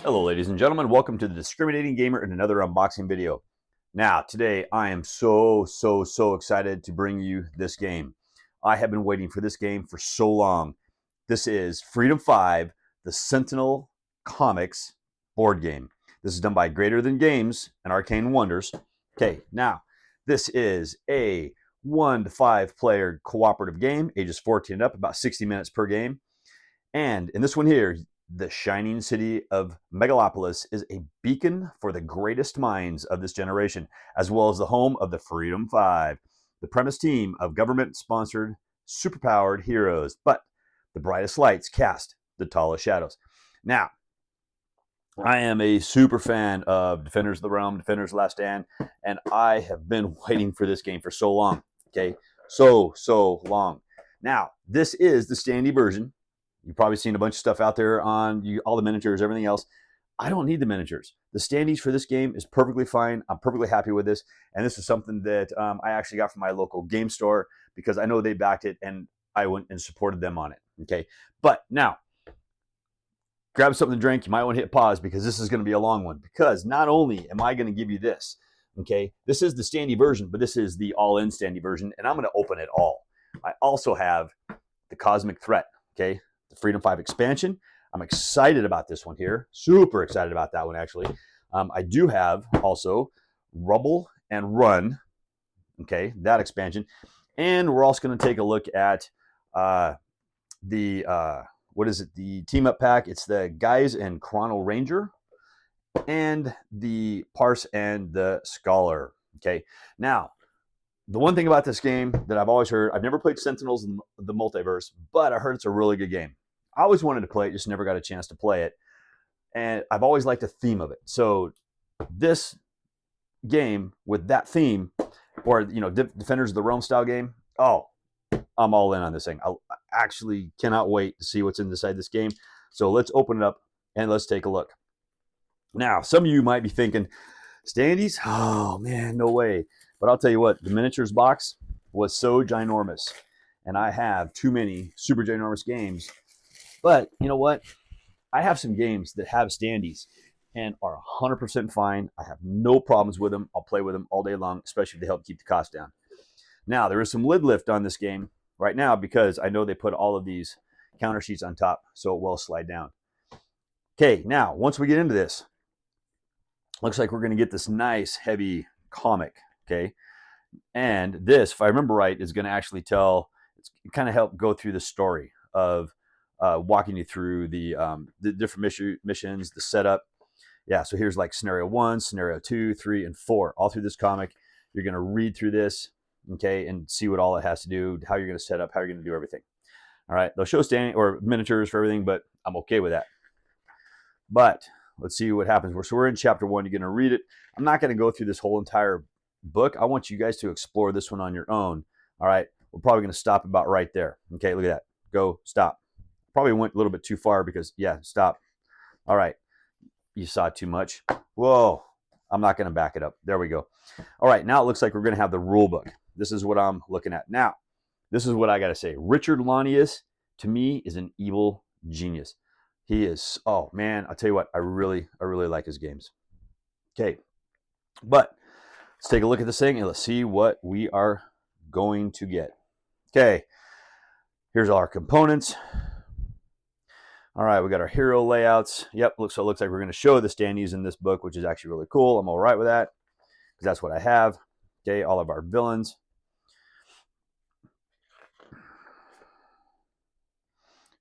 Hello ladies and gentlemen, welcome to the Discriminating Gamer and another unboxing video. Now today I am so excited to bring you this game. I have been waiting for this game for so long. This is Freedom 5, the Sentinel Comics board game. This is done by Greater Than Games and Arcane Wonders. Okay, now this is a 1 to 5 player cooperative game, ages 14 and up, about 60 minutes per game. And in this one here, the shining city of Megalopolis is a beacon for the greatest minds of this generation, as well as the home of the Freedom Five, the premise team of government-sponsored, superpowered heroes. But the brightest lights cast the tallest shadows. Now, I am a super fan of Defenders of the Realm, Defenders of the Last Stand, and I have been waiting for this game for so long. Okay, so long. Now, this is the standee version. You've probably seen a bunch of stuff out there on all the miniatures, everything else. I don't need the miniatures. The standees for this game is perfectly fine. I'm perfectly happy with this. And this is something that I actually got from my local game store because I know they backed it and I went and supported them on it. Okay. But now, grab something to drink. You might want to hit pause because this is going to be a long one. Because not only am I going to give you this, okay, this is the standee version, but this is the all-in standee version. And I'm going to open it all. I also have the Cosmic Threat, okay, the Freedom 5 expansion. I'm excited about this one here. Super excited about that one, actually. I do have also Rubble and Ruin, okay, that expansion. And we're also going to take a look at what is it? The team up pack. It's the Guys and Chrono Ranger and the Parse and the Scholar. Okay. Now, the one thing about this game that I've always heard, I've never played Sentinels in the Multiverse, but I heard it's a really good game. I always wanted to play it, just never got a chance to play it. And I've always liked the theme of it. So this game with that theme, or Defenders of the Realm style game, oh, I'm all in on this thing. I actually cannot wait to see what's inside this game. So let's open it up and let's take a look. Now, some of you might be thinking, standees? Oh man, no way. But I'll tell you what, the miniatures box was so ginormous. And I have too many super ginormous games. But you know what? I have some games that have standees and are 100% fine. I have no problems with them. I'll play with them all day long, especially if they help keep the cost down. Now, there is some lid lift on this game right now because I know they put all of these counter sheets on top so it will slide down. Okay, now, once we get into this, looks like we're going to get this nice, heavy comic, okay? And this, if I remember right, is going to actually kind of help go through the story of walking you through the different missions, the setup. Yeah, so here's like scenario 1, scenario 2, 3, and 4. All through this comic, you're going to read through this, okay, and see what all it has to do, how you're going to set up, how you're going to do everything. All right, they'll show standing or miniatures for everything, but I'm okay with that. But let's see what happens. So we're in chapter 1. You're going to read it. I'm not going to go through this whole entire book. I want you guys to explore this one on your own. All right, we're probably going to stop about right there. Okay, look at that. Go, stop. Probably went a little bit too far because, yeah, stop. All right, you saw too much. Whoa, I'm not going to back it up. There we go. All right, now it looks like we're going to have the rule book. This is what I'm looking at. Now, this is what I got to say. Richard Launius, to me, is an evil genius. He is, oh man, I'll tell you what, I really like his games. Okay, but let's take a look at this thing and let's see what we are going to get. Okay, here's all our components. All right, we got our hero layouts. Yep, so it looks like we're going to show the standees in this book, which is actually really cool. I'm all right with that because that's what I have. Okay, all of our villains.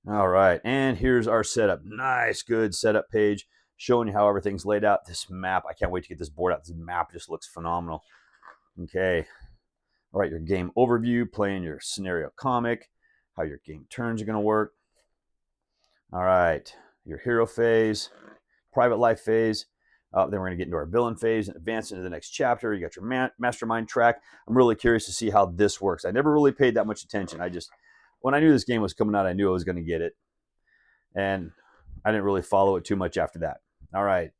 All right, and here's our setup. Nice, good setup page showing you how everything's laid out. This map, I can't wait to get this board out. This map just looks phenomenal. Okay, all right, your game overview, playing your scenario comic, how your game turns are going to work. All right, your hero phase, private life phase. Then we're going to get into our villain phase and advance into the next chapter. You got your mastermind track. I'm really curious to see how this works. I never really paid that much attention. When I knew this game was coming out, I knew I was going to get it. And I didn't really follow it too much after that. All right.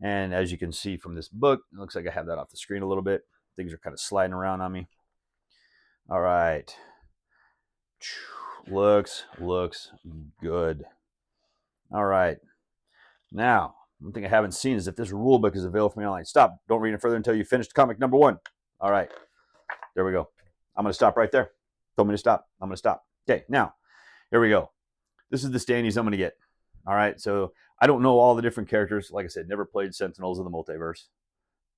And as you can see from this book, it looks like I have that off the screen a little bit. Things are kind of sliding around on me. All right. Looks good. All right. Now, one thing I haven't seen is if this rule book is available for me online. Stop. Don't read it further until you finish comic number 1. All right. There we go. I'm going to stop right there. Told me to stop. I'm going to stop. Okay, now, here we go. This is the standees I'm going to get. All right, so I don't know all the different characters. Like I said, never played Sentinels of the Multiverse.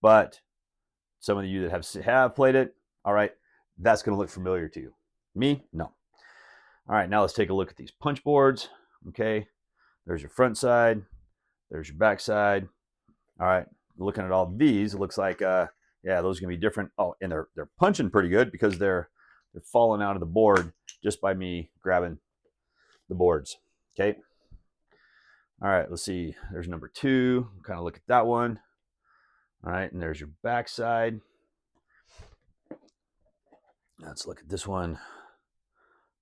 But some of you that have played it, all right, that's going to look familiar to you. Me, no. All right, now let's take a look at these punch boards. Okay, there's your front side. There's your back side. All right, looking at all these, it looks like, yeah, those are going to be different. Oh, and they're punching pretty good because they're falling out of the board just by me grabbing the boards. Okay. All right, let's see. There's number 2. Kind of look at that one. All right, and there's your back side. Let's look at this one.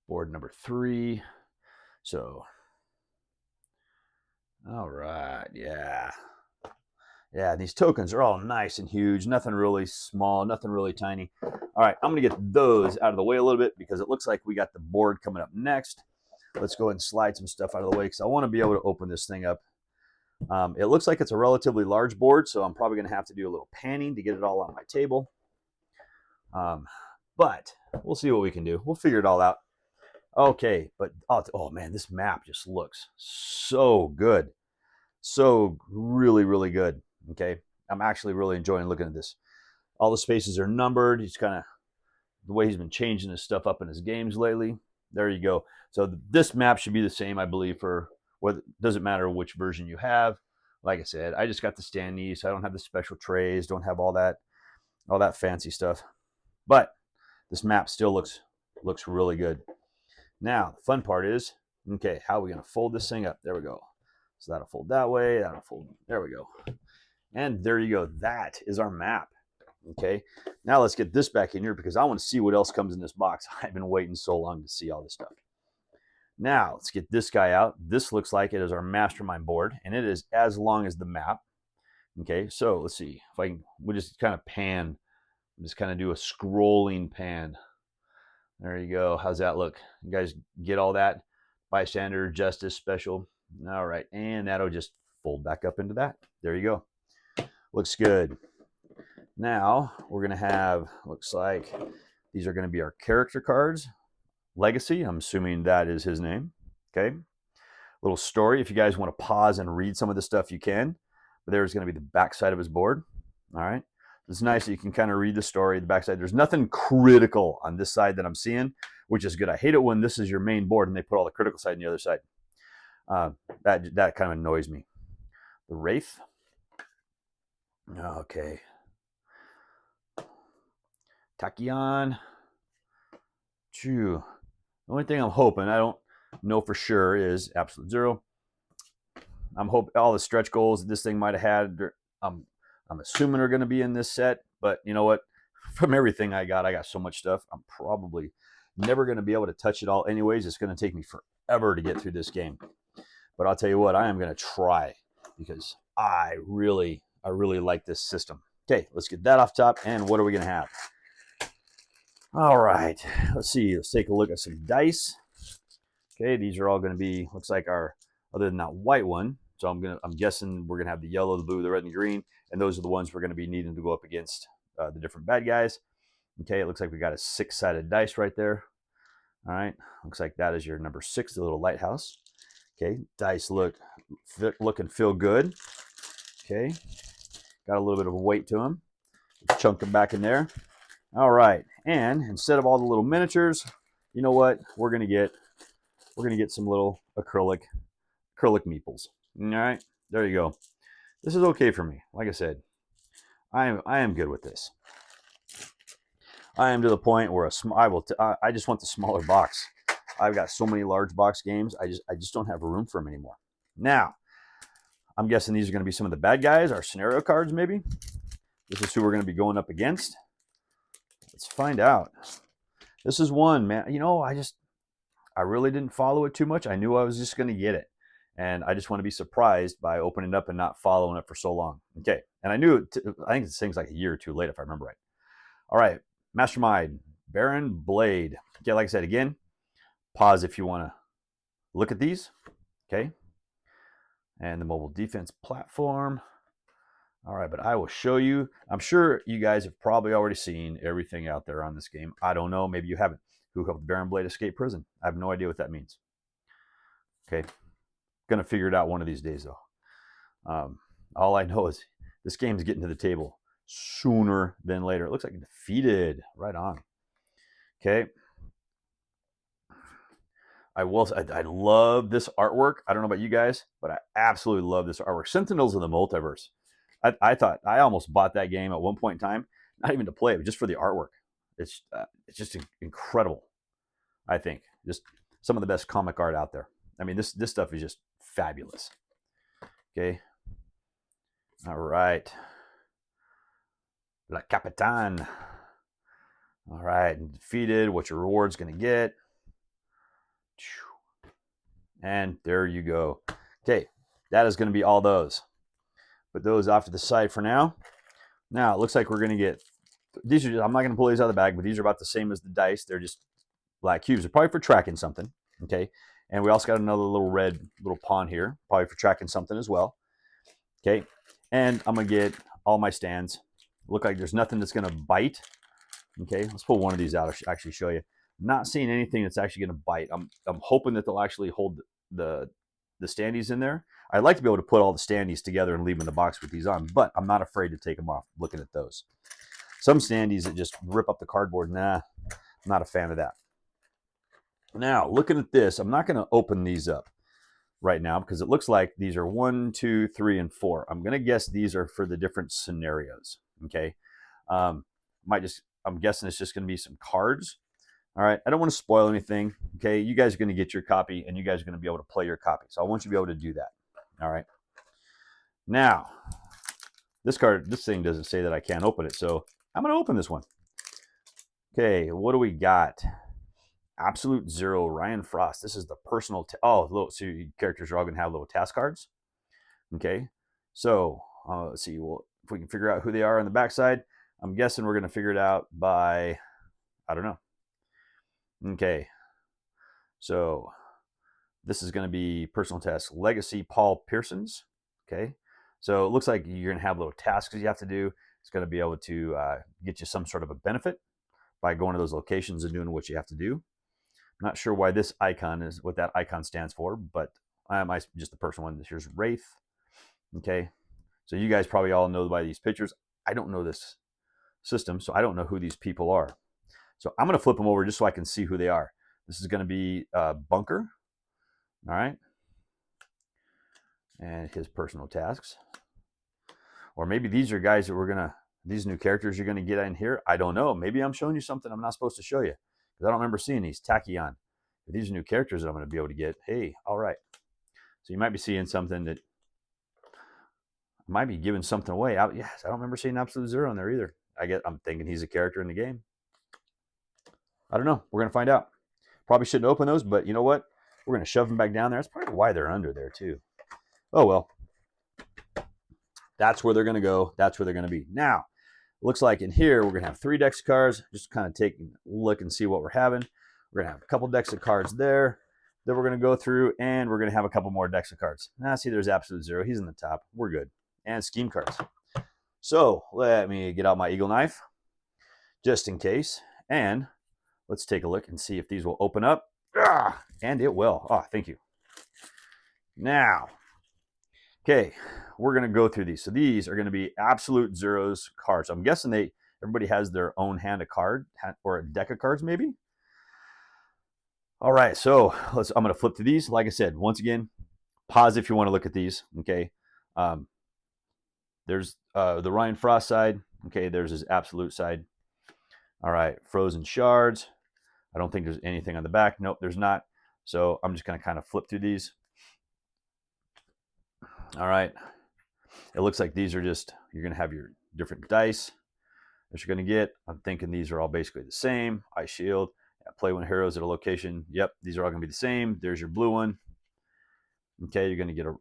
Board number 3. So, all right, yeah. Yeah, these tokens are all nice and huge. Nothing really small, nothing really tiny. All right, I'm going to get those out of the way a little bit because it looks like we got the board coming up next. Let's go ahead and slide some stuff out of the way because I want to be able to open this thing up. It looks like it's a relatively large board, so I'm probably going to have to do a little panning to get it all on my table. But we'll see what we can do. We'll figure it all out. Okay, but oh man, this map just looks so good. So really, really good. Okay, I'm actually really enjoying looking at this. All the spaces are numbered. He's kind of, the way he's been changing his stuff up in his games lately. There you go. So this map should be the same, I believe, for whether, doesn't matter which version you have. Like I said, I just got the standees, so I don't have the special trays, don't have all that fancy stuff. But this map still looks really good. Now, the fun part is, okay, how are we going to fold this thing up? There we go. So that'll fold that way, that'll fold, there we go. And there you go. That is our map. Okay, now let's get this back in here because I want to see what else comes in this box. I've been waiting so long to see all this stuff. Now let's get this guy out. This looks like it is our mastermind board, and it is as long as the map. Okay, so let's see if I can. We'll just kind of pan. We'll just kind of do a scrolling pan. There you go. How's that look? You guys get all that? Bystander, justice, special. All right, and that'll just fold back up into that. There you go. Looks good. Now we're going to have, looks like these are going to be our character cards. Legacy, I'm assuming that is his name. Okay. Little story. If you guys want to pause and read some of this stuff, you can. But there's going to be the backside of his board. All right. It's nice that you can kind of read the story, the backside. There's nothing critical on this side that I'm seeing, which is good. I hate it when this is your main board and they put all the critical side on the other side. That kind of annoys me. The Wraith. Okay. Tachyon. Chew. The only thing I'm hoping, I don't know for sure, is Absolute Zero. I'm hoping all the stretch goals this thing might have had, I'm assuming are going to be in this set. But you know what? From everything I got so much stuff. I'm probably never going to be able to touch it all anyways. It's going to take me forever to get through this game. But I'll tell you what, I am going to try because I really like this system. Okay, let's get that off top. And what are we going to have? All right, let's see. Let's take a look at some dice. Okay, these are all going to be, looks like our, other than that white one. So I'm guessing we're going to have the yellow, the blue, the red, and the green. And those are the ones we're going to be needing to go up against the different bad guys. Okay, it looks like we got a 6-sided dice right there. All right, looks like that is your number 6, the little lighthouse. Okay, dice look and feel good. Okay, got a little bit of a weight to them. Chunk them back in there. All right, and instead of all the little miniatures, you know what? We're gonna get some little acrylic meeples. All right, there you go. This is okay for me. Like I said, I am good with this. I am to the point where I just want the smaller box. I've got so many large box games. I just don't have room for them anymore. Now, I'm guessing these are going to be some of the bad guys, our scenario cards maybe. This is who we're going to be going up against. Let's find out. This is one, man. You know, I really didn't follow it too much. I knew I was just going to get it. And I just want to be surprised by opening it up and not following it for so long. Okay. And I knew, I think this thing's like a year or two late if I remember right. All right. Mastermind, Baron Blade. Okay, like I said, again, pause if you want to look at these. Okay. and the mobile defense platform. All right, but I will show you. I'm sure you guys have probably already seen everything out there on this game. I don't know. Maybe you haven't. Who helped Baron Blade escape prison? I have no idea what that means. Okay. Going to figure it out one of these days, though. All I know is this game's getting to the table sooner than later. It looks like defeated. Right on. Okay. I love this artwork. I don't know about you guys, but I absolutely love this artwork. Sentinels of the Multiverse. I thought I almost bought that game at one point in time, not even to play, but just for the artwork. It's just incredible. I think just some of the best comic art out there. I mean, this stuff is just fabulous. Okay. All right. La Capitan. All right. Defeated. What your reward's going to get. And there you go. Okay. That is going to be all those. Put those off to the side for now. Now, it looks like we're going to get... These are... I'm not going to pull these out of the bag, but these are about the same as the dice. They're just black cubes. They're probably for tracking something. Okay. And we also got another little red little pawn here. Probably for tracking something as well. Okay. And I'm going to get all my stands. Look like there's nothing that's going to bite. Okay. Let's pull one of these out. I'll actually show you. Not seeing anything that's actually going to bite. I'm hoping that they'll actually hold the standees in there. I'd like to be able to put all the standees together and leave them in the box with these on, but I'm not afraid to take them off looking at those. Some standees that just rip up the cardboard, nah, I'm not a fan of that. Now, looking at this, I'm not going to open these up right now because it looks like these are 1, 2, 3, and 4. I'm going to guess these are for the different scenarios, okay? I'm guessing it's just going to be some cards. All right, I don't want to spoil anything, okay? You guys are going to get your copy, and you guys are going to be able to play your copy. So I want you to be able to do that, all right? Now, this thing doesn't say that I can't open it, so I'm going to open this one. Okay, what do we got? Absolute Zero, Ryan Frost. This is the personal... so your characters are all going to have little task cards. Okay, so let's see. Well, if we can figure out who they are on the backside, I'm guessing we're going to figure it out by... I don't know. Okay, so this is going to be personal task Legacy Paul Pearson's. Okay, so it looks like you're going to have little tasks you have to do. It's going to be able to get you some sort of a benefit by going to those locations and doing what you have to do. I'm not sure why this icon is what that icon stands for, but I'm just the personal one. Here's Wraith. Okay, so you guys probably all know by these pictures. I don't know this system, so I don't know who these people are. So I'm going to flip them over just so I can see who they are. This is going to be Bunker. All right. And his personal tasks. Or maybe these are guys that these new characters you're going to get in here. I don't know. Maybe I'm showing you something I'm not supposed to show you. Because I don't remember seeing these. Tachyon. If these are new characters that I'm going to be able to get. Hey, all right. So you might be seeing something that might be giving something away. Yes, I don't remember seeing Absolute Zero in there either. I'm thinking he's a character in the game. I don't know. We're going to find out. Probably shouldn't open those, but you know what? We're going to shove them back down there. That's probably why they're under there, too. Oh, well. That's where they're going to go. That's where they're going to be. Now, looks like in here, we're going to have 3 decks of cards. Just kind of take a look and see what we're having. We're going to have a couple decks of cards there that we're going to go through, and we're going to have a couple more decks of cards. Now, see, there's Absolute Zero. He's in the top. We're good. And scheme cards. So, let me get out my Eagle Knife, just in case. And... let's take a look and see if these will open up. And it will. Oh, thank you. Now, okay, we're going to go through these. So these are going to be Absolute Zero's cards. I'm guessing everybody has their own hand of card or a deck of cards maybe. All right, so I'm going to flip through these. Like I said, once again, pause if you want to look at these. Okay, there's the Ryan Frost side. Okay, there's his Absolute side. All right, Frozen Shards. I don't think there's anything on the back. Nope, there's not. So I'm just going to kind of flip through these. All right. It looks like these are just, you're going to have your different dice that you're going to get. I'm thinking these are all basically the same. Ice Shield, play when heroes at a location. Yep, these are all going to be the same. There's your blue one. Okay, you're going to get a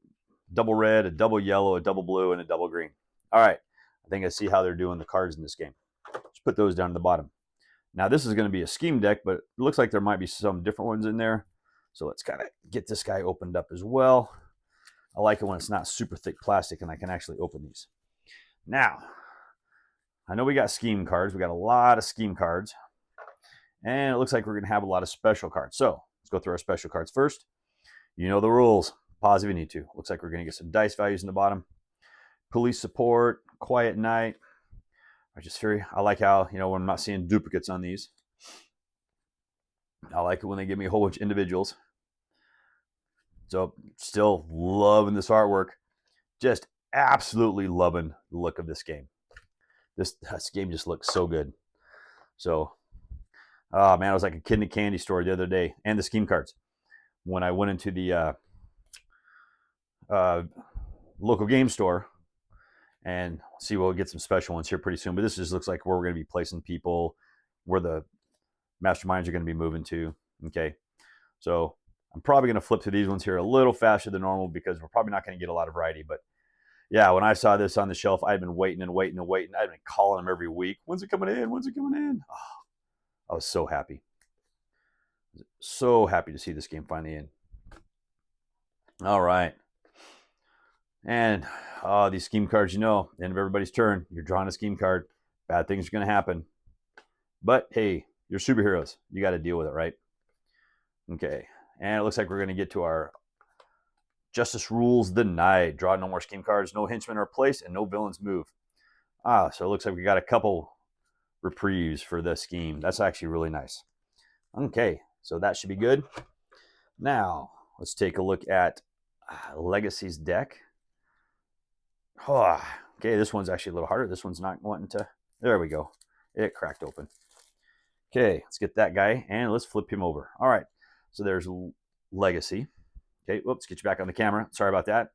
double red, a double yellow, a double blue, and a double green. All right. I think I see how they're doing the cards in this game. Just put those down to the bottom. Now, this is going to be a scheme deck, but it looks like there might be some different ones in there. So let's kind of get this guy opened up as well. I like it when it's not super thick plastic and I can actually open these. Now, I know we got scheme cards. We got a lot of scheme cards. And it looks like we're going to have a lot of special cards. So let's go through our special cards first. You know the rules. Pause if you need to. Looks like we're going to get some dice values in the bottom. Police support, quiet night. I like how, when I'm not seeing duplicates on these. I like it when they give me a whole bunch of individuals. So still loving this artwork. Just absolutely loving the look of this game. This game just looks so good. So, oh man, I was like a kid in a candy store the other day. And the scheme cards. When I went into the local game store, and see, we'll get some special ones here pretty soon. But this just looks like where we're going to be placing people, where the masterminds are going to be moving to. Okay, so I'm probably going to flip through these ones here a little faster than normal because we're probably not going to get a lot of variety. But yeah, when I saw this on the shelf, I'd been waiting and waiting and waiting. I'd been calling them every week. When's it coming in? When's it coming in? Oh, I was so happy. So happy to see this game finally in. All right. And these scheme cards, end of everybody's turn. You're drawing a scheme card. Bad things are going to happen. But hey, you're superheroes. You got to deal with it, right? Okay. And it looks like we're going to get to our Justice Rules the Night. Draw no more scheme cards. No henchmen are placed and no villains move. So it looks like we got a couple reprieves for the scheme. That's actually really nice. Okay. So that should be good. Now, let's take a look at Legacy's deck. Oh, okay, this one's actually a little harder. This one's not wanting to. There we go. It cracked open. Okay, let's get that guy and let's flip him over. All right, so there's Legacy. Okay, whoops, get you back on the camera. Sorry about that.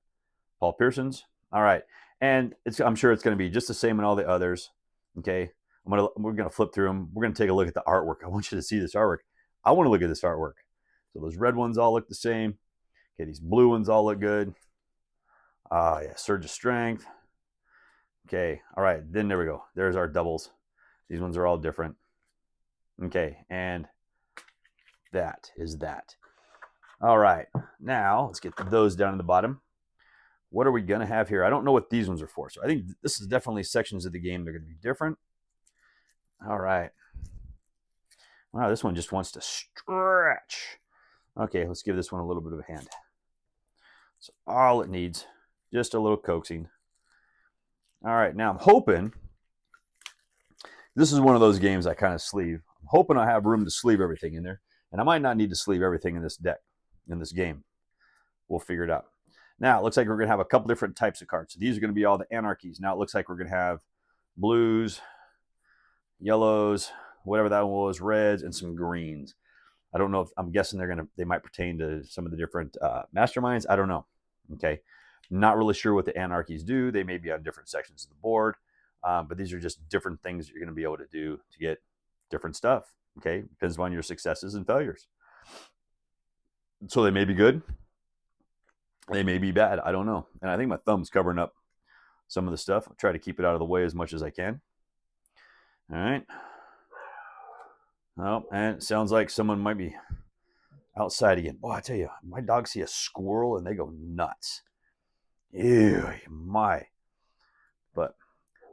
Paul Pearson's. All right, and I'm sure it's going to be just the same in all the others. Okay, we're gonna flip through them. We're gonna take a look at the artwork. I want you to see this artwork. I want to look at this artwork. So those red ones all look the same. Okay, these blue ones all look good. Yeah, Surge of Strength. Okay, all right, then there we go. There's our doubles. These ones are all different. Okay, and that is that. All right, now let's get those down to the bottom. What are we going to have here? I don't know what these ones are for, so I think this is definitely sections of the game that are going to be different. All right. Wow, this one just wants to stretch. Okay, let's give this one a little bit of a hand. So all it needs, just a little coaxing. All right, now I'm hoping, this is one of those games I kind of sleeve. I'm hoping I have room to sleeve everything in there. And I might not need to sleeve everything in this deck, in this game. We'll figure it out. Now, it looks like we're going to have a couple different types of cards. So these are going to be all the anarchies. Now, it looks like we're going to have blues, yellows, whatever that one was, reds, and some greens. I don't know if, I'm guessing they might pertain to some of the different masterminds. I don't know. Okay. Not really sure what the anarchies do. They may be on different sections of the board. But these are just different things you're going to be able to do to get different stuff. Okay. Depends on your successes and failures. So they may be good. They may be bad. I don't know. And I think my thumb's covering up some of the stuff. I'll try to keep it out of the way as much as I can. All right. Oh, and it sounds like someone might be outside again. Oh, I tell you, my dogs see a squirrel and they go nuts. Ew, my. But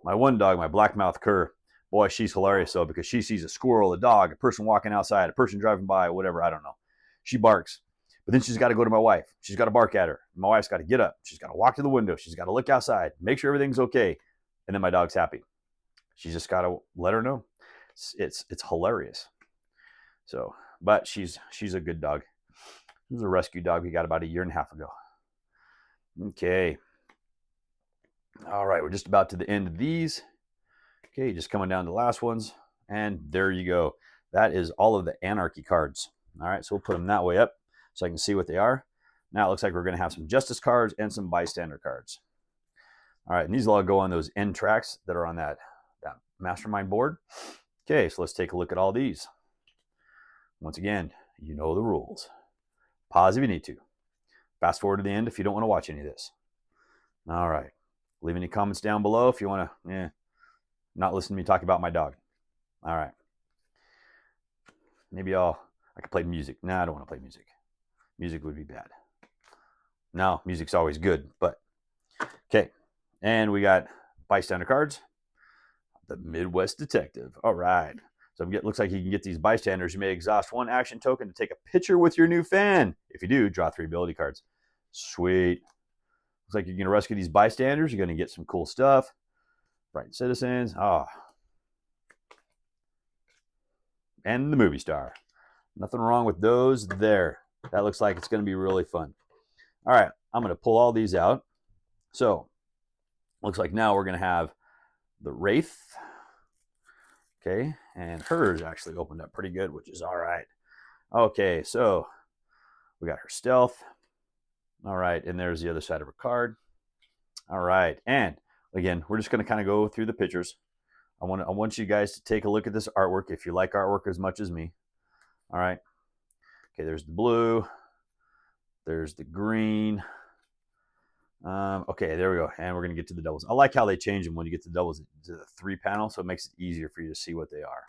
my one dog, my blackmouth cur, boy, she's hilarious though, because she sees a squirrel, a dog, a person walking outside, a person driving by, whatever, I don't know. She barks. But then she's got to go to my wife. She's got to bark at her. My wife's got to get up. She's got to walk to the window. She's got to look outside, make sure everything's okay. And then my dog's happy. She's just got to let her know. It's hilarious. So, but she's a good dog. This is a rescue dog we got about 1.5 years ago. Okay. All right, we're just about to the end of these. Okay, just coming down to the last ones. And there you go. That is all of the anarchy cards. All right, so we'll put them that way up so I can see what they are. Now it looks like we're going to have some justice cards and some bystander cards. All right, and these will all go on those end tracks that are on that mastermind board. Okay, so let's take a look at all these. Once again, you know the rules. Pause if you need to. Fast forward to the end if you don't want to watch any of this. All right. Leave any comments down below if you want to not listen to me talk about my dog. All right. Maybe I could play music. No, I don't want to play music. Music would be bad. No, music's always good, but okay. And we got bystander cards. The Midwest Detective. All right. So looks like you can get these bystanders. You may exhaust one action token to take a picture with your new fan. If you do, draw 3 ability cards. Sweet. Looks like you're going to rescue these bystanders. You're going to get some cool stuff. Brighton Citizens. Ah. And the movie star. Nothing wrong with those there. That looks like it's going to be really fun. All right. I'm going to pull all these out. So, looks like now we're going to have the Wraith. Okay, and hers actually opened up pretty good, which is all right. Okay, so we got her stealth. All right, and there's the other side of her card. All right, and again, we're just going to kind of go through the pictures. I want you guys to take a look at this artwork if you like artwork as much as me. All right. Okay, there's the blue. There's the green. Okay, there we go. And we're going to get to the doubles. I like how they change them when you get to the doubles to the 3 panel, so it makes it easier for you to see what they are.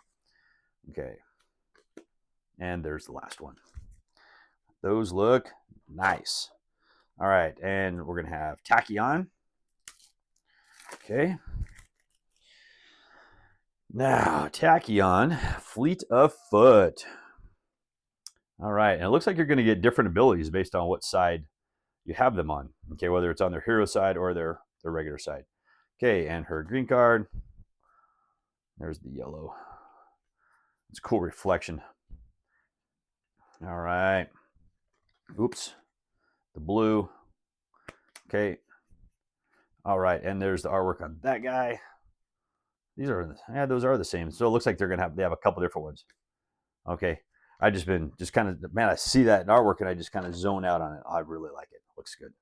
Okay. And there's the last one. Those look nice. All right, and we're going to have Tachyon. Okay. Now, Tachyon, Fleet of Foot. All right, and it looks like you're going to get different abilities based on what side you have them on. Okay, whether it's on their hero side or their regular side. Okay, and her green card. There's the yellow. It's a cool reflection. All right. Oops. The blue. Okay. All right, and there's the artwork on that guy. These are, yeah, those are the same. So it looks like they have a couple different ones. Okay. I just kind of, man, I see that in artwork and I just kind of zone out on it. I really like it. Looks good.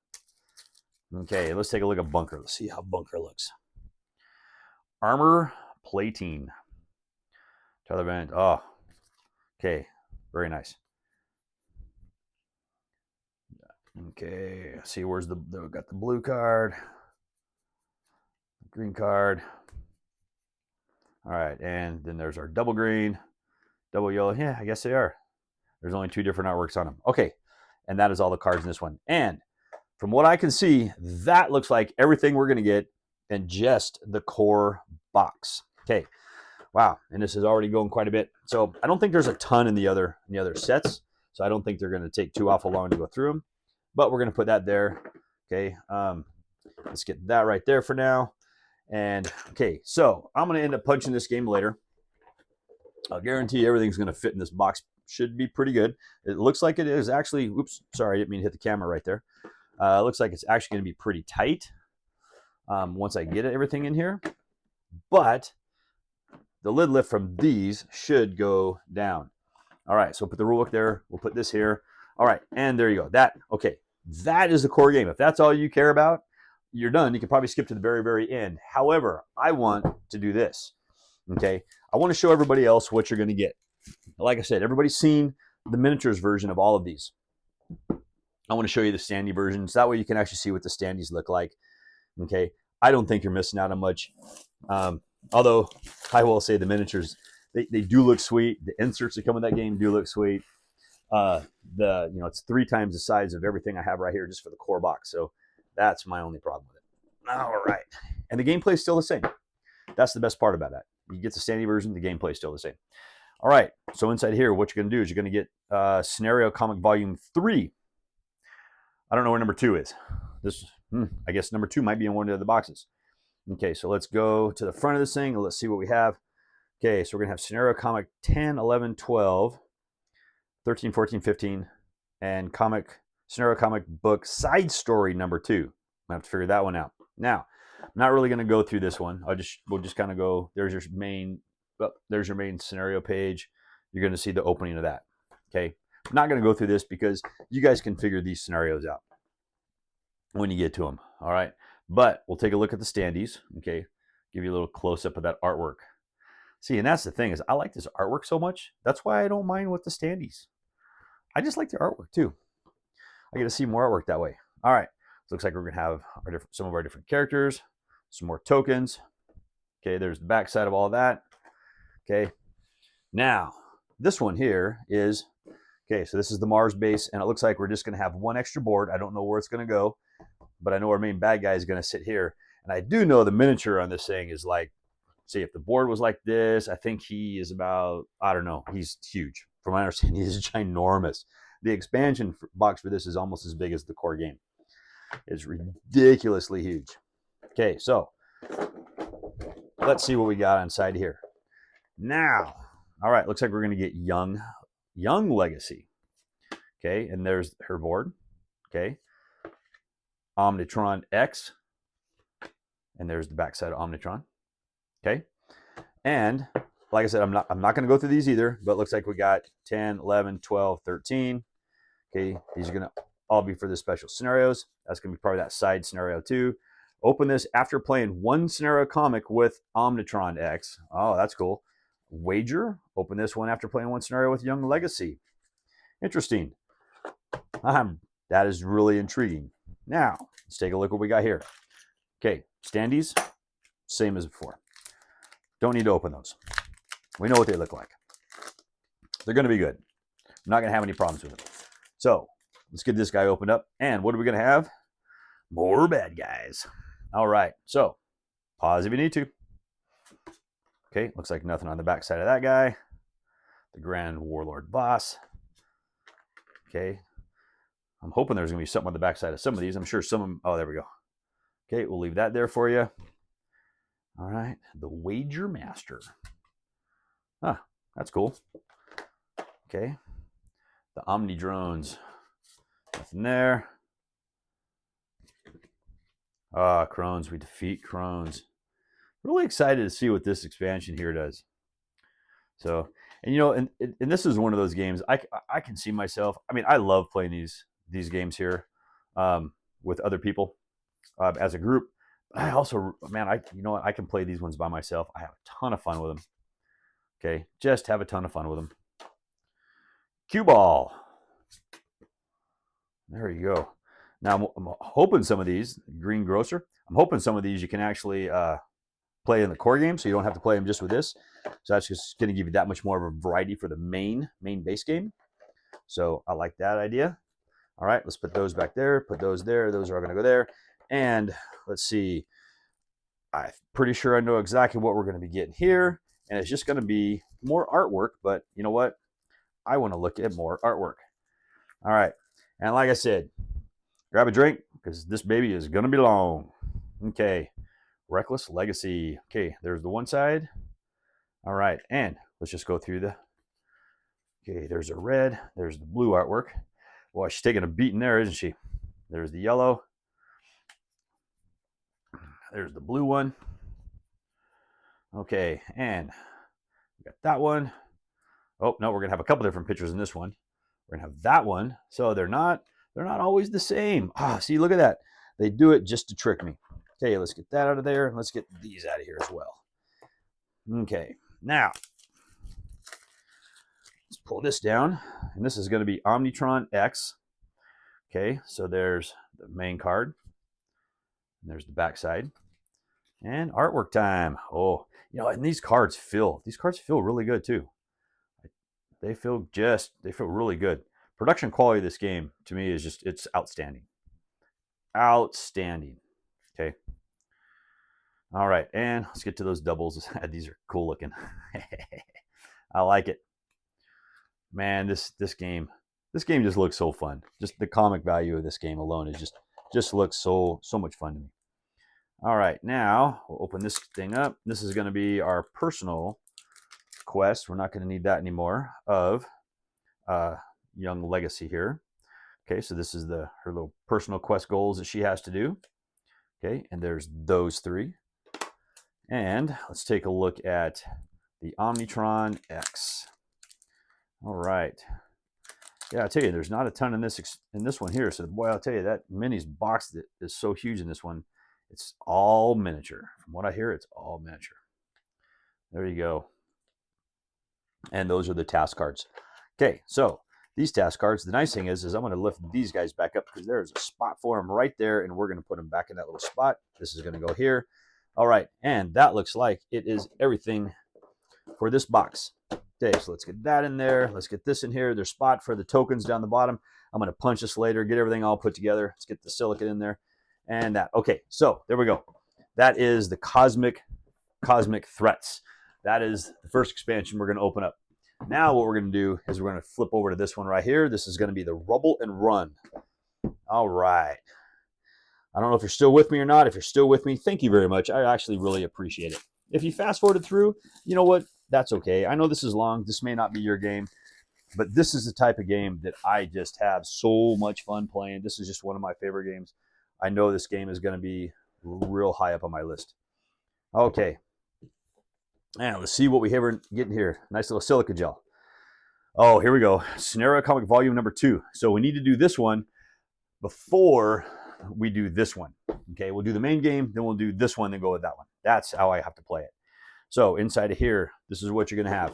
Okay, let's take a look at Bunker. Let's see how Bunker looks. Armor plating. Tyler Band. Oh, okay. Very nice. Okay, see where's we got the blue card, green card. All right, and then there's our double green, double yellow. Yeah, I guess they are. There's only 2 different artworks on them. Okay, and that is all the cards in this one. And from what I can see, that looks like everything we're going to get in just the core box. Okay, wow, and this is already going quite a bit. So I don't think there's a ton in the other sets. So I don't think they're going to take too awful long to go through them. But we're going to put that there. Okay, let's get that right there for now. And okay, so I'm going to end up punching this game later. I'll guarantee everything's going to fit in this box. Should be pretty good. It looks like it is actually. Oops, sorry, I didn't mean to hit the camera right there. It looks like it's actually going to be pretty tight once I get everything in here. But the lid lift from these should go down. All right, so put the rule book there. We'll put this here. All right, and there you go. That is the core game. If that's all you care about, you're done. You can probably skip to the very, very end. However, I want to do this. Okay, I want to show everybody else what you're going to get. Like I said, everybody's seen the miniatures version of all of these. I want to show you the standee versions. That way you can actually see what the standees look like. Okay, I don't think you're missing out on much. Although I will say the miniatures, they do look sweet. The inserts that come with that game do look sweet. It's 3 times the size of everything I have right here just for the core box. So that's my only problem with it. All right, and the gameplay is still the same. That's the best part about that. You get the standee version, the gameplay is still the same. All right, so inside here, what you're going to do is you're going to get Scenario Comic Volume 3. I don't know where number 2 is. I guess number 2 might be in one of the boxes. Okay, so let's go to the front of this thing and let's see what we have. Okay, so we're going to have Scenario Comic 10, 11, 12, 13, 14, 15, and Scenario Comic Book Side Story number 2. I'm going to have to figure that one out. Now, I'm not really going to go through this one. We'll just kind of go, there's your main scenario page. You're going to see the opening of that. Okay, I'm not going to go through this because you guys can figure these scenarios out when you get to them. All right, but we'll take a look at the standees. Okay, give you a little close-up of that artwork. See, and that's the thing is I like this artwork so much. That's why I don't mind with the standees. I just like the artwork too. I get to see more artwork that way. All right, so looks like we're going to have some of our different characters, some more tokens. Okay, there's the back side of all that. Okay, now this one here is, Okay, so this is the Mars base, and it looks like we're just going to have one extra board. I don't know where it's going to go, but I know our main bad guy is going to sit here. And I do know the miniature on this thing is like, see, if the board was like this, I think he is about, I don't know, he's huge. From my understanding, he's ginormous. The expansion box for this is almost as big as the core game. It's ridiculously huge. Okay, so let's see what we got inside here. Now, all right, looks like we're going to get Young Legacy. Okay, and there's her board. Okay, Omnitron X, and there's the backside of Omnitron. Okay, and like I said, I'm not going to go through these either, but it looks like we got 10, 11, 12, 13. Okay, these are going to all be for the special scenarios. That's going to be probably that side scenario too. Open this after playing one scenario comic with Omnitron X. Oh, that's cool. Wager. Open this one after playing one scenario with Young Legacy. Interesting. That is really intriguing. Now, let's take a look what we got here. Okay, standees, same as before. Don't need to open those. We know what they look like. They're going to be good. I'm not going to have any problems with them. So, let's get this guy opened up. And what are we going to have? More bad guys. All right, so pause if you need to. Okay, looks like nothing on the back side of that guy. The Grand Warlord boss. Okay, I'm hoping there's going to be something on the back side of some of these. I'm sure some of them, oh, there we go. Okay, we'll leave that there for you. All right, the Wager Master. Ah, that's cool. Okay, the Omni Drones. Nothing there. Ah, Crones. We defeat Crones. Really excited to see what this expansion here does. So, and you know, and this is one of those games I can see myself. I mean, I love playing these games here with other people as a group. I also, man, you know what? I can play these ones by myself. I have a ton of fun with them. Okay, just have a ton of fun with them. Cue ball. There you go. Now I'm hoping some of these, Green Grocer, I'm hoping some of these you can actually play in the core game, so you don't have to play them just with this. So that's just going to give you that much more of a variety for the main base game. So I like that idea. All right, let's put those back there, put those there. Those are all going to go there. And let's see. I'm pretty sure I know exactly what we're going to be getting here. And it's just going to be more artwork. But you know what? I want to look at more artwork. All right. And like I said, grab a drink because this baby is going to be long. Okay. Reckless Legacy. Okay, there's the one side. All right, and let's just go through the... Okay, there's a red. There's the blue artwork. Well, she's taking a beating there, isn't she? There's the yellow. There's the blue one. Okay, and we got that one. Oh, no, we're going to have a couple different pictures in this one. We're going to have that one. So they're not always the same. Ah, see, look at that. They do it just to trick me. Okay, let's get that out of there, and let's get these out of here as well. Okay, now, let's pull this down, and this is going to be Omnitron X. Okay, so there's the main card, and there's the back side, and artwork time. Oh, you know, and these cards feel really good too. They feel really good. Production quality of this game, to me, is just, it's outstanding. Outstanding. Okay. All right, and let's get to those doubles. These are cool looking. I like it. Man, this game just looks so fun. Just the comic value of this game alone is just looks so much fun to me. All right, now we'll open this thing up. This is going to be our personal quest. We're not going to need that anymore of Young Legacy here. Okay, so this is her little personal quest goals that she has to do. Okay, and there's those three. And let's take a look at the Omnitron X. All right. Yeah, I'll tell you, there's not a ton in this one here. So, boy, I'll tell you, that minis box that is so huge in this one, it's all miniature. From what I hear, it's all miniature. There you go. And those are the task cards. Okay, so these task cards, the nice thing is I'm going to lift these guys back up because there's a spot for them right there, and we're going to put them back in that little spot. This is going to go here. All right, and that looks like it is everything for this box. Okay, so let's get that in there. Let's get this in here. There's spot for the tokens down the bottom. I'm going to punch this later, get everything all put together. Let's get the silicate in there and that. Okay, so there we go. That is the Cosmic Threats. That is the first expansion we're going to open up. Now what we're going to do is we're going to flip over to this one right here. This is going to be the Rubble and Run. All right. I don't know if you're still with me or not. If you're still with me, thank you very much. I actually really appreciate it. If you fast forwarded through, you know what? That's okay. I know this is long. This may not be your game, but this is the type of game that I just have so much fun playing. This is just one of my favorite games. I know this game is going to be real high up on my list. Okay. And let's see what we have getting here. Nice little silica gel. Oh, here we go. Scenario Comic Volume number 2. So we need to do this one before we do this one. Okay, we'll do the main game, then we'll do this one, then go with that one. That's how I have to play it. So inside of here, this is what you're going to have.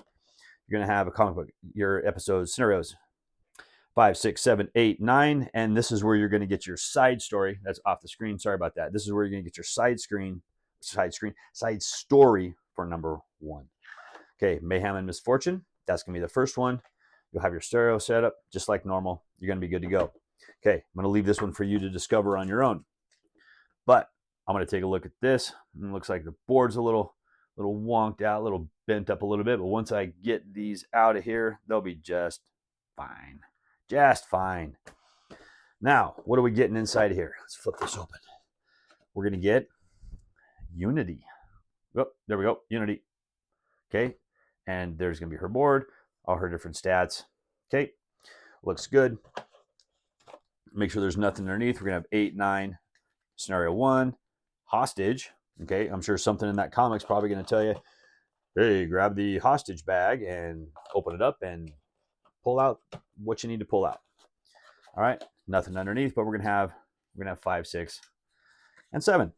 You're going to have a comic book, your episodes, scenarios 5, 6, 7, 8, 9, and this is where you're going to get your side story. That's off the screen. Sorry about that. This is where you're going to get your side story for number 1. Okay, Mayhem and Misfortune. That's going to be the first one. You'll have your stereo set up just like normal. You're going to be good to go. Okay, I'm going to leave this one for you to discover on your own. But I'm going to take a look at this. It looks like the board's a little wonked out, a little bent up a little bit. But once I get these out of here, they'll be just fine. Just fine. Now, what are we getting inside of here? Let's flip this open. We're going to get Unity. Oh, there we go. Unity. Okay. And there's going to be her board, all her different stats. Okay. Looks good. Make sure there's nothing underneath. We're going to have 8, 9, scenario 1, hostage. Okay. I'm sure something in that comic's probably going to tell you, hey, grab the hostage bag and open it up and pull out what you need to pull out. All right. Nothing underneath, but we're going to have 5, 6, and 7.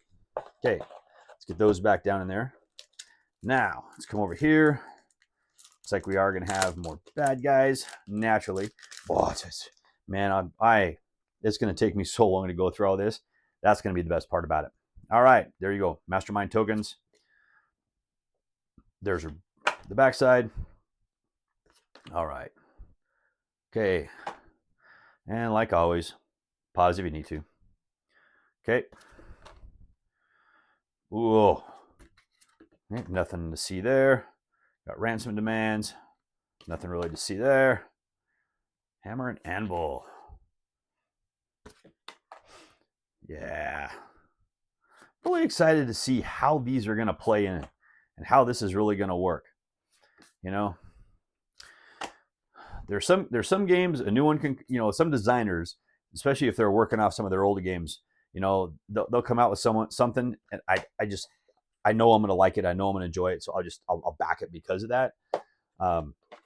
Okay. Let's get those back down in there. Now, let's come over here. Looks like we are going to have more bad guys, naturally. Oh, man, it's going to take me so long to go through all this. That's going to be the best part about it. All right, there you go. Mastermind tokens. There's the backside. All right. Okay. And like always, pause if you need to. Okay. Ooh. Nothing to see there. Got ransom demands. Nothing really to see there. Hammer and anvil. Yeah. Really excited to see how these are going to play in and how this is really going to work. You know, there's some games a new one can, some designers, especially if they're working off some of their older games, they'll come out with something and I know I'm going to like it. I know I'm going to enjoy it. So I'll back it because of that.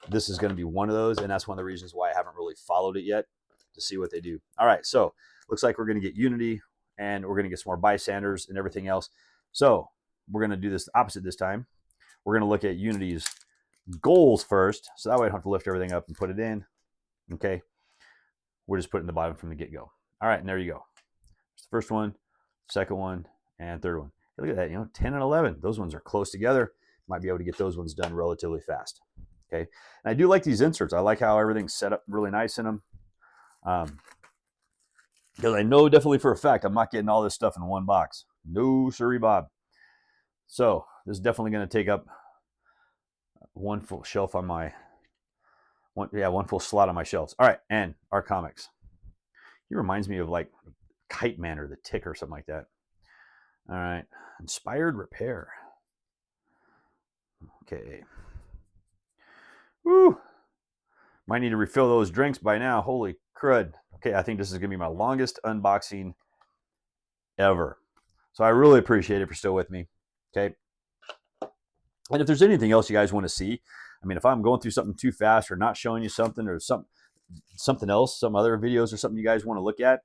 This is going to be one of those. And that's one of the reasons why I haven't really followed it yet to see what they do. All right. So looks like we're going to get Unity and we're going to get some more bystanders and everything else. So we're going to do this opposite this time. We're going to look at Unity's goals first. So that way I don't have to lift everything up and put it in. Okay. We're just putting the bottom from the get-go. All right. And there you go. There's the first one, second one, and third one. Look at that, 10 and 11. Those ones are close together. Might be able to get those ones done relatively fast. Okay. And I do like these inserts. I like how everything's set up really nice in them. Because I know definitely for a fact I'm not getting all this stuff in one box. No, siree, Bob. So this is definitely going to take up one full shelf on my one full slot on my shelves. All right, and our comics. He reminds me of like Kite Man or the Tick or something like that. All right, Inspired Repair. Okay. Woo! Might need to refill those drinks by now. Holy crud. Okay, I think this is going to be my longest unboxing ever. So I really appreciate it if you're still with me. Okay. And if there's anything else you guys want to see, I mean, if I'm going through something too fast or not showing you something or something else, some other videos or something you guys want to look at,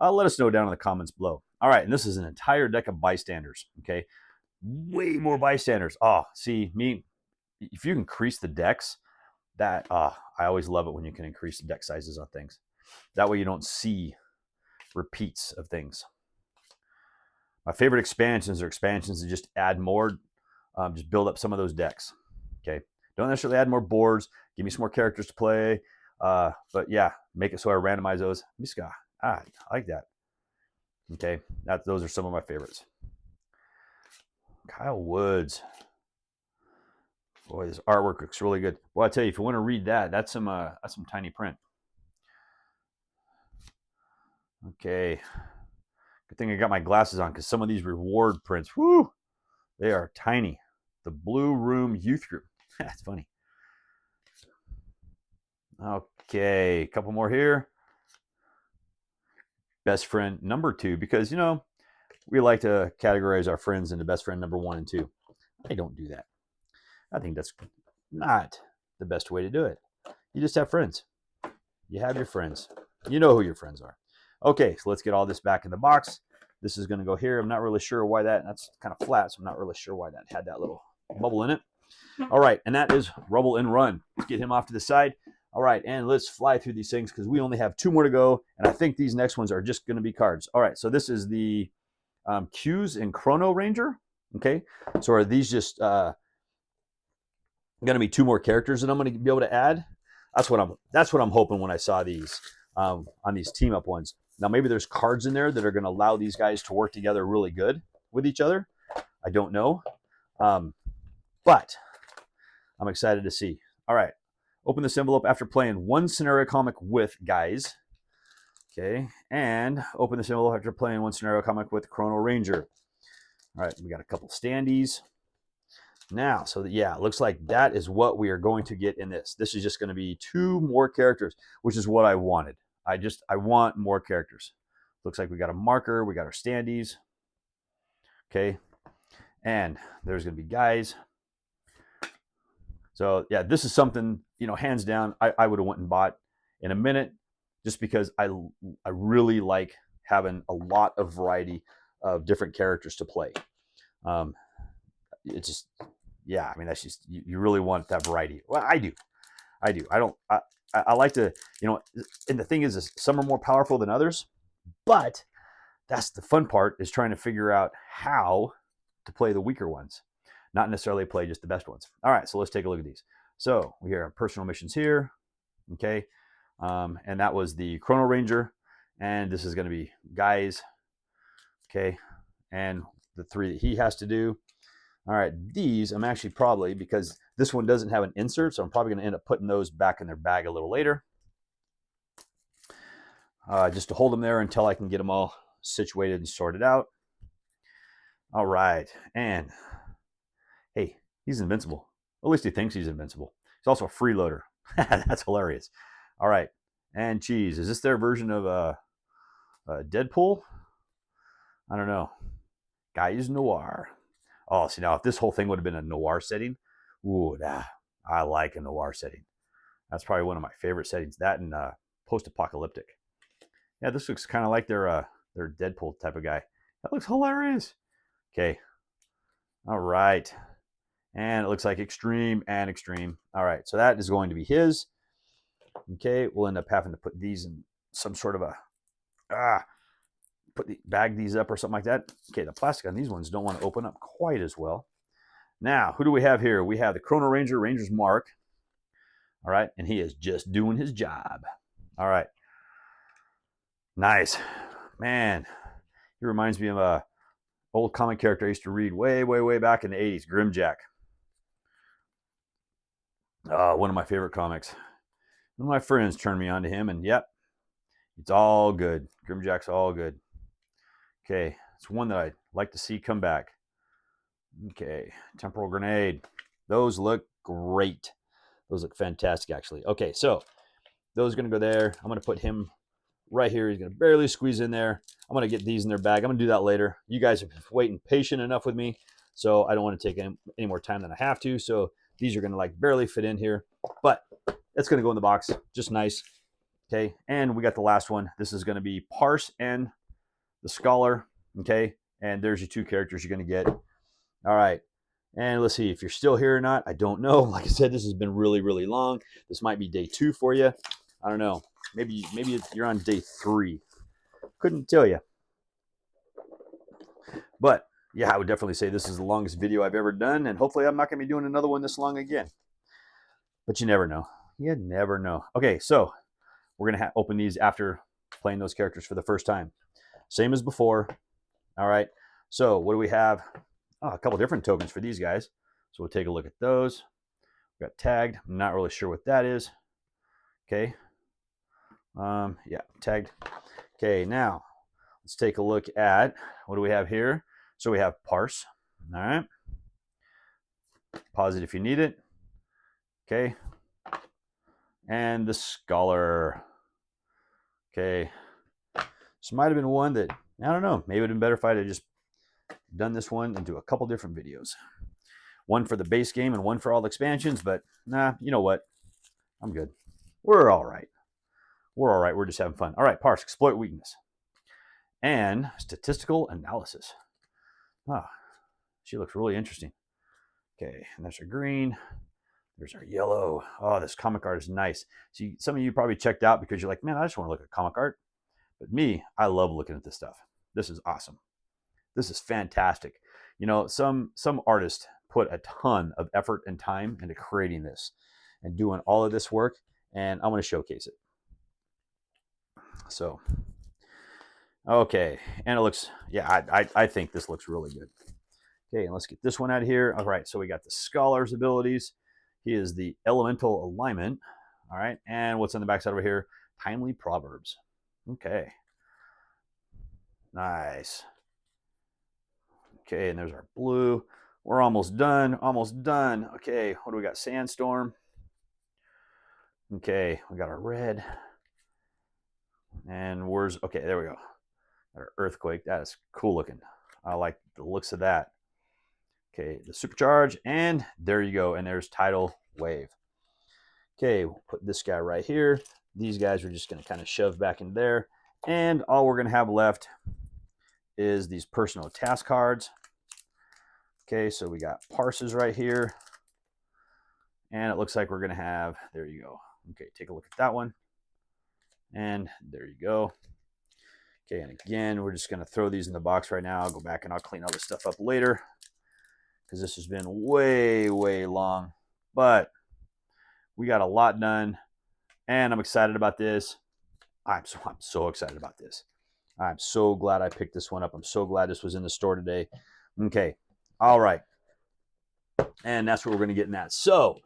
let us know down in the comments below. All right, and this is an entire deck of bystanders, okay? Way more bystanders. Oh, see, if you increase the decks, I always love it when you can increase the deck sizes on things. That way you don't see repeats of things. My favorite expansions are expansions that just add more, just build up some of those decks, okay? Don't necessarily add more boards. Give me some more characters to play. But yeah, make it so I randomize those. Miska, I like that. Okay, those are some of my favorites. Kyle Woods. Boy, this artwork looks really good. Well, I tell you, if you want to read that, that's some tiny print. Okay. Good thing I got my glasses on, because some of these reward prints, whoo, they are tiny. The Blue Room Youth Group. That's funny. Okay, a couple more here. Best friend number 2, because, you know, we like to categorize our friends into best friend number 1 and 2. I don't do that. I think that's not the best way to do it. You just have friends. You have your friends. You know who your friends are. Okay, so let's get all this back in the box. This is going to go here. I'm not really sure why that's kind of flat, so I'm not really sure why that had that little bubble in it. All right, and that is Rubble and Run. Let's get him off to the side. All right, and let's fly through these things, because we only have 2 more to go, and I think these next ones are just going to be cards. All right, so this is the Q's and Chrono Ranger. Okay, so are these just going to be 2 more characters that I'm going to be able to add? That's what I'm hoping when I saw these on these team up ones. Now maybe there's cards in there that are going to allow these guys to work together really good with each other. I don't know, but I'm excited to see. All right, open this envelope after playing 1 scenario comic with guys. Okay, and open this envelope after playing 1 scenario comic with Chrono Ranger. All right, we got a couple standees. Now, so yeah, it looks like that is what we are going to get in this. This is just going to be 2 more characters, which is what I wanted. I want more characters. Looks like we got a marker. We got our standees. Okay, and there's going to be guys. So yeah, this is something, you know, hands down, I would have went and bought in a minute, just because I really like having a lot of variety of different characters to play. It's just, yeah, I mean, that's just, you really want that variety. Well, I do. I like to, you know, and the thing is some are more powerful than others, but that's the fun part, is trying to figure out how to play the weaker ones, not necessarily play just the best ones. All right, so let's take a look at these. So we have personal missions here. Okay, and that was the Chrono Ranger, and this is going to be guys. Okay, and the 3 that he has to do. All right, these I'm actually probably, because this one doesn't have an insert, so I'm probably going to end up putting those back in their bag a little later, just to hold them there until I can get them all situated and sorted out. All right, and hey, he's invincible. At least he thinks he's invincible. He's also a freeloader. That's hilarious. All right, and geez, is this their version of Deadpool? I don't know. Guys Noir. Oh, see, now if this whole thing would have been a noir setting, ooh, I like a noir setting. That's probably one of my favorite settings. That and post-apocalyptic. Yeah, this looks kind of like their Deadpool type of guy. That looks hilarious. Okay. All right. And it looks like extreme and extreme. All right, so that is going to be his. Okay, we'll end up having to put these in some sort of a bag these up or something like that. Okay, the plastic on these ones don't want to open up quite as well. Now, who do we have here? We have the Chrono Ranger, Ranger's Mark. All right, and he is just doing his job. All right. Nice. Man, he reminds me of a old comic character I used to read way, way, way back in the 80s, Grimjack. One of my favorite comics. One of my friends turned me on to him, and yep, it's all good. Grimjack's all good. Okay, it's one that I'd like to see come back. Okay, temporal grenade. Those look great. Those look fantastic, actually. Okay, so those are going to go there. I'm going to put him right here. He's going to barely squeeze in there. I'm going to get these in their bag. I'm going to do that later. You guys have been waiting patient enough with me, so I don't want to take any more time than I have to. So these are going to like barely fit in here, but it's going to go in the box. Just nice. Okay, and we got the last one. This is going to be Parse and the Scholar. Okay, and there's your 2 characters you're going to get. All right, and let's see if you're still here or not. I don't know. Like I said, this has been really, really long. This might be day 2 for you. I don't know. Maybe you're on day 3. Couldn't tell you. But yeah, I would definitely say this is the longest video I've ever done, and hopefully I'm not going to be doing another one this long again. But you never know. You never know. Okay, so we're going to open these after playing those characters for the first time. Same as before. All right. So what do we have? Oh, a couple different tokens for these guys. So we'll take a look at those. We got tagged. I'm not really sure what that is. Okay. Yeah, tagged. Okay, now let's take a look at what do we have here. So we have parse. All right. Pause it if you need it. Okay. And the scholar. Okay. This might have been one that, I don't know, maybe it would have been better if I had just done this one into a couple different videos. One for the base game and one for all the expansions, but nah, you know what? I'm good. We're all right. We're all right. We're just having fun. All right, parse, exploit weakness. And statistical analysis. Ah, she looks really interesting. Okay, and there's our green. There's our yellow. Oh, this comic art is nice. See, some of you probably checked out because you're like, man, I just want to look at comic art. But me, I love looking at this stuff. This is awesome. This is fantastic. You know, some artists put a ton of effort and time into creating this and doing all of this work, and I want to showcase it. So, okay, and it looks, yeah, I think this looks really good. Okay, and let's get this one out of here. All right, so we got the Scholar's abilities. He is the Elemental Alignment. All right, and what's on the backside over here? Timely Proverbs. Okay. Nice. Okay, and there's our blue. We're almost done. Almost done. Okay, what do we got? Sandstorm. Okay, we got our red. And where's, okay, there we go. Got our earthquake. That is cool looking. I like the looks of that. Okay, the supercharge, and there you go. And there's tidal wave. Okay, we'll put this guy right here. These guys are just going to kind of shove back in there. And all we're going to have left is these personal task cards. Okay, so we got parses right here. And it looks like we're going to have, there you go. Okay, take a look at that one. And there you go. Okay, and again, we're just going to throw these in the box right now. I'll go back and I'll clean all this stuff up later because this has been way, way long. But we got a lot done, and I'm excited about this. I'm so excited about this. I'm so glad I picked this one up. I'm so glad this was in the store today. Okay, all right. And that's what we're going to get in that. So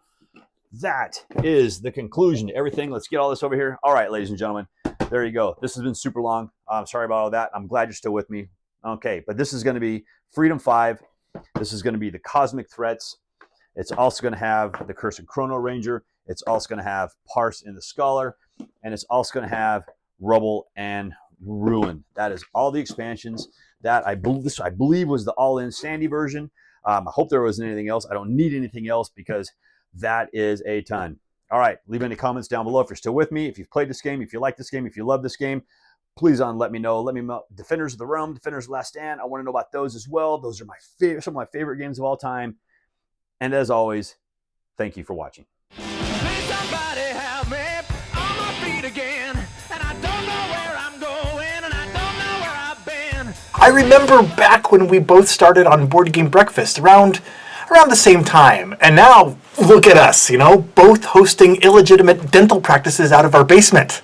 that is the conclusion to everything. Let's get all this over here. All right, ladies and gentlemen, there you go. This has been super long. I'm sorry about all that. I'm glad you're still with me. Okay, but this is going to be Freedom 5. This is going to be the Cosmic Threats. It's also going to have the Cursed Chrono Ranger. It's also going to have Parse in the Scholar. And it's also going to have Rubble and Ruin. That is all the expansions that I believe was the all-in Sandy version. I hope there wasn't anything else. I don't need anything else because that is a ton. All right, leave any comments down below if you're still with me, if you've played this game, if you like this game, if you love this game. Please let me know. Let me know. Defenders of the Realm, Defenders of the Last Stand. I want to know about those as well. Those are some of my favorite games of all time. And as always, thank you for watching. Please somebody help me on my feet again. And I don't know where I'm going, and I don't know where I've been. I remember back when we both started on Board Game Breakfast around the same time. And now, look at us, both hosting illegitimate dental practices out of our basement.